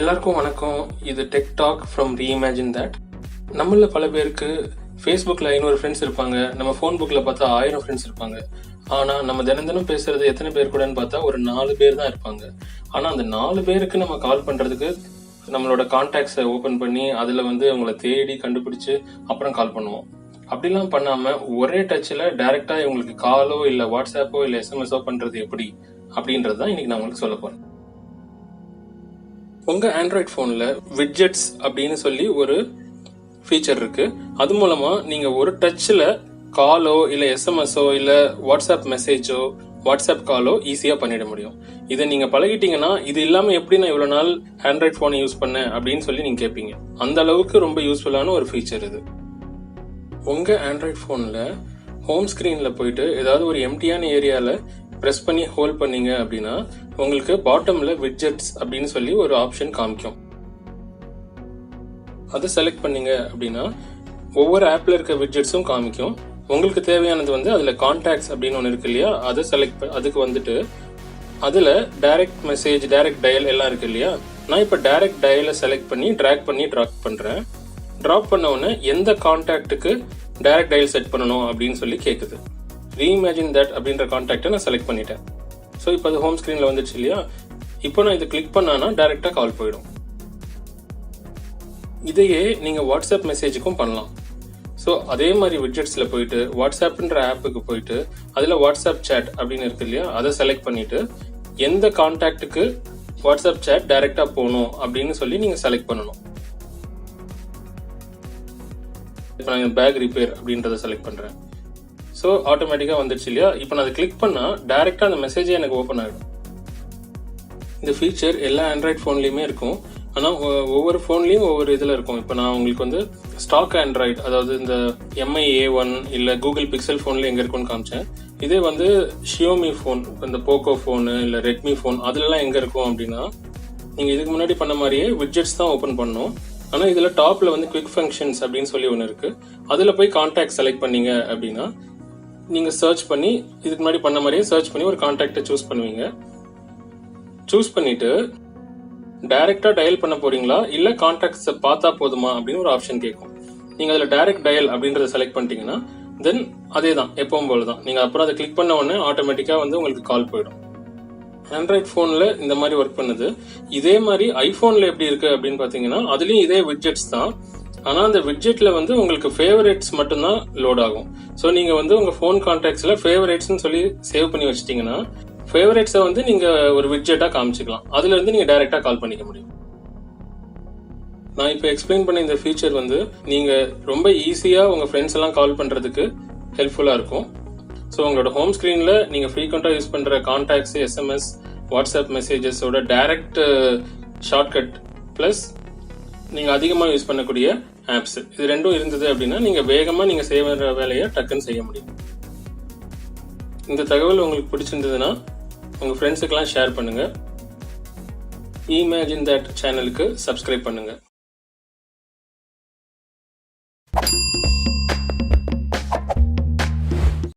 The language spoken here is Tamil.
எல்லாருக்கும் வணக்கம். இது tech talk from reimagine that. நம்மள பல பேருக்கு ஃபேஸ்புக்கில் 500 ஃப்ரெண்ட்ஸ் இருப்பாங்க, நம்ம ஃபோன் புக்கில் பார்த்தா 1000 ஃப்ரெண்ட்ஸ் இருப்பாங்க. ஆனால் நம்ம தினம் பேசுறது எத்தனை பேர் கூடன்னு பார்த்தா ஒரு 4 பேர் தான் இருப்பாங்க. ஆனால் அந்த 4 பேருக்கு நம்ம கால் பண்ணுறதுக்கு நம்மளோட கான்டாக்ட்ஸை ஓப்பன் பண்ணி அதில் அவங்கள தேடி கண்டுபிடிச்சு அப்புறம் கால் பண்ணுவோம். அப்படிலாம் பண்ணாமல் ஒரே டச்சில் டைரெக்டாக இவங்களுக்கு காலோ இல்லை வாட்ஸ்அப்போ இல்லை எஸ்எம்எஸோ பண்ணுறது எப்படி அப்படின்றது தான் இன்னைக்கு நான் உங்களுக்கு சொல்ல போகிறேன். உங்கள் ஆண்ட்ராய்ட் ஃபோனில் widgets அப்படின்னு சொல்லி ஒரு ஃபீச்சர் இருக்கு. அது மூலமா நீங்க ஒரு டச்சில் காலோ இல்லை எஸ்எம்எஸோ இல்லை வாட்ஸ்அப் மெசேஜோ வாட்ஸ்அப் காலோ ஈஸியா பண்ணிட முடியும். இதை நீங்க பழகிட்டீங்கன்னா இது இல்லாம எப்படி நான் இவ்வளவு நாள் ஆண்ட்ராய்ட் போனை யூஸ் பண்ணேன் அப்படின்னு சொல்லி நீங்க கேட்பீங்க. அந்த அளவுக்கு ரொம்ப யூஸ்ஃபுல்லான ஒரு ஃபீச்சர் இது. உங்க ஆண்ட்ராய்ட் போன்ல ஹோம் ஸ்கிரீன்ல போயிட்டு ஏதாவது ஒரு எம்டியான ஏரியால பிரஸ் பண்ணி ஹோல்ட் பண்ணீங்க அப்படின்னா உங்களுக்கு பாட்டம்ல widgets அப்படின்னு சொல்லி ஒரு ஆப்ஷன் காமிக்கும். அதை செலக்ட் பண்ணீங்க அப்படின்னா ஒவ்வொரு ஆப்ல இருக்க widgetsம் காமிக்கும். உங்களுக்கு தேவையானது அதுல கான்டாக்ட்ஸ் அப்படின்னு ஒன்று இருக்கு இல்லையா, அதை செலக்ட் அதுக்கு அதுல டைரக்ட் மெசேஜ், டைரக்ட் டயல் எல்லாம் இருக்கு இல்லையா. நான் இப்ப டைரக்ட் டயலை செலக்ட் பண்ணி டிராக் பண்ணி டிராப் பண்றேன். டிராப் பண்ண உடனே எந்த கான்டாக்டுக்கு டைரக்ட் டயல் செட் பண்ணணும் அப்படின்னு சொல்லி கேக்குது. ரீஇமேஜின் தட் அப்படின்ற கான்டாக்டை நான் செலக்ட் பண்ணிட்டேன். ஸோ இப்போ அது ஹோம் ஸ்கிரீன்ல வந்துச்சு இல்லையா. இப்போ நான் இதை கிளிக் பண்ணானா டைரக்டா கால் போயிடும். இதையே நீங்க வாட்ஸ்அப் மெசேஜுக்கும் பண்ணலாம். ஸோ அதே மாதிரி widgetsல போயிட்டு வாட்ஸ்அப்ன்ற ஆப்புக்கு போயிட்டு அதுல வாட்ஸ்அப் சேட் அப்படின்னு இருக்கு இல்லையா, அதை செலக்ட் பண்ணிட்டு எந்த கான்டாக்டுக்கு வாட்ஸ்அப் சேட் டைரக்டா போகணும் அப்படின்னு சொல்லி நீங்க செலக்ட் பண்ணணும். இப்போ நான் பேக் ரிப்பேர் அப்படின்றத செலக்ட் பண்றேன். ஸோ ஆட்டோமேட்டிக்காக வந்துடுச்சு இல்லையா. இப்போ நான் அதை கிளிக் பண்ணால் டைரெக்டாக அந்த மெசேஜே எனக்கு ஓப்பன் ஆகிடும். இந்த ஃபீச்சர் எல்லா ஆண்ட்ராய்ட் ஃபோன்லேயுமே இருக்கும். ஆனால் ஒவ்வொரு ஃபோன்லேயும் ஒவ்வொரு இதில் இருக்கும். இப்போ நான் உங்களுக்கு ஸ்டாக் ஆண்ட்ராய்டு, அதாவது இந்த MI A1 இல்லை கூகுள் பிக்சல் ஃபோனில் எங்கே இருக்கும்னு காமிச்சேன். இதே ஷியோமி ஃபோன், இந்த போக்கோ ஃபோனு இல்லை ரெட்மி ஃபோன் அதுலலாம் எங்கே இருக்கும் அப்படின்னா நீங்கள் இதுக்கு முன்னாடி பண்ண மாதிரியே widgets தான் ஓப்பன் பண்ணணும். ஆனால் இதில் டாப்பில் குவிக் ஃபங்க்ஷன்ஸ் அப்படின்னு சொல்லி ஒன்று இருக்குது. அதில் போய் கான்டாக்ட் செலக்ட் பண்ணீங்க அப்படின்னா நீங்க சர்ச் பண்ணி இதுக்கு முன்னாடி பண்ண மாதிரியே சர்ச் பண்ணி ஒரு கான்டாக்டை சூஸ் பண்ணுவீங்க. சூஸ் பண்ணிட்டு டைரக்டா டயல் பண்ண போறீங்களா இல்ல கான்டாக்ட்ஸ் பார்த்தா போதுமா அப்படின்னு ஒரு ஆப்ஷன் கேட்கும். நீங்க அதுல டைரக்ட் டயல் அப்படின்றத செலக்ட் பண்ணிட்டீங்கன்னா தென் அதே தான் எப்பவும் போலதான். நீங்க அப்புறம் அதை கிளிக் பண்ண உடனே ஆட்டோமேட்டிக்கா உங்களுக்கு கால் போயிடும். ஆண்ட்ராய்ட் போன்ல இந்த மாதிரி ஒர்க் பண்ணுது. இதே மாதிரி ஐபோன்ல எப்படி இருக்கு அப்படின்னு பாத்தீங்கன்னா அதுலயும் இதே widgets தான். ஆனா அந்த widgetல உங்களுக்கு ஃபேவரேட்ஸ் மட்டும்தான் லோட் ஆகும். ஸோ நீங்க உங்க ஃபோன் கான்டாக்ட்ஸ்ல ஃபேவரேட்ஸ்னு சொல்லி சேவ் பண்ணி வச்சிட்டீங்கன்னா ஃபேவரேட்ஸை நீங்க ஒரு widgetஆ காமிச்சிக்கலாம். அதுல இருந்து நீங்க டைரக்டா கால் பண்ணிக்க முடியும். நான் இப்போ எக்ஸ்பிளைன் பண்ண இந்த ஃபீச்சர் நீங்க ரொம்ப ஈஸியா உங்க ஃப்ரெண்ட்ஸ் எல்லாம் கால் பண்றதுக்கு ஹெல்ப்ஃபுல்லா இருக்கும். ஸோ உங்களோட ஹோம் ஸ்கிரீன்ல நீங்க ஃப்ரீக்வெண்டா யூஸ் பண்ற கான்டாக்ட்ஸ், SMS, வாட்ஸ்அப் மெசேஜஸோட டைரக்ட் ஷார்ட்கட் பிளஸ் நீங்க அதிகமா யூஸ் பண்ணக்கூடிய ஆப்ஸ், இது ரெண்டும் இருந்தது அப்படின்னா நீங்க வேகமா நீங்க செய்ய வேலையை டக்குன்னு செய்ய முடியும். இந்த தகவல் உங்களுக்கு பிடிச்சிருந்ததுன்னா உங்க ஃப்ரெண்ட்ஸுக்கெல்லாம் ஷேர் பண்ணுங்க. இமேஜின் தட் சேனலுக்கு சப்ஸ்கிரைப் பண்ணுங்க.